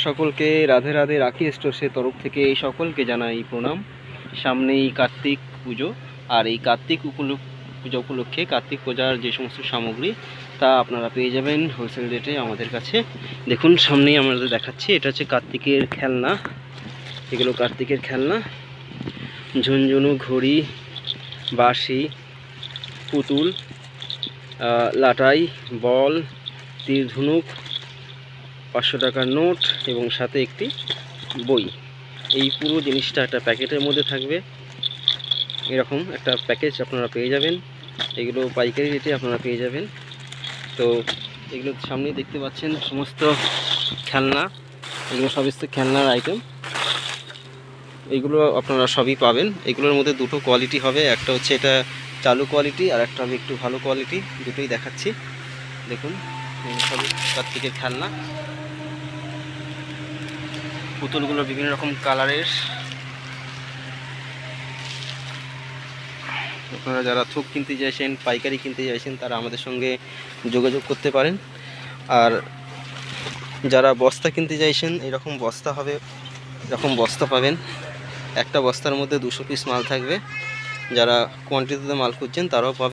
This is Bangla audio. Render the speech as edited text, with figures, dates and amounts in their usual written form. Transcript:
সকলকে রাধে রাধে। রাখি স্টোর্সের তরফ থেকে এই সকলকে জানাই প্রণাম। সামনেই কার্তিক পুজো, আর এই কার্তিক পূজা উপলক্ষে কার্তিক পূজার যে সমস্ত সামগ্রী তা আপনারা পেয়ে যাবেন হোলসেল রেটে আমাদের কাছে। দেখুন সামনেই আমাদের দেখাচ্ছি, এটা হচ্ছে কার্তিকের খেলনা। এগুলো কার্তিকের খেলনা, ঝুনঝুনু, ঘড়ি, বাঁশি, পুতুল, লাটাই, বল, তীর ধনুক, 500 টাকার নোট এবং সাথে একটি বই। এই পুরো জিনিসটা একটা প্যাকেটের মধ্যে থাকবে। এরকম একটা প্যাকেজ আপনারা পেয়ে যাবেন। এগুলো পাইকারি রেটে আপনারা পেয়ে যাবেন। তো এগুলো সামনেই দেখতে পাচ্ছেন সমস্ত খেলনা, এগুলো সমস্ত খেলনার আইটেম। এইগুলো আপনারা সবই পাবেন। এগুলোর মধ্যে দুটো কোয়ালিটি হবে, একটা হচ্ছে এটা চালু কোয়ালিটি আর একটা হবে একটু ভালো কোয়ালিটি। দুটোই দেখাচ্ছি। দেখুন সবই কার্তিকের খেলনা। পুতুলগুলো বিভিন্ন রকম কালারের। আপনারা যারা থোক কিনতে চাইছেন, পাইকারি কিনতে চাইছেন, তারা আমাদের সঙ্গে যোগাযোগ করতে পারেন। আর যারা বস্তা কিনতে চাইছেন, এরকম বস্তা হবে, এরকম বস্তা পাবেন। একটা বস্তার মধ্যে 200 পিস মাল থাকবে। যারা কোয়ান্টিটিতে মাল খুঁজছেন তারাও পাবেন।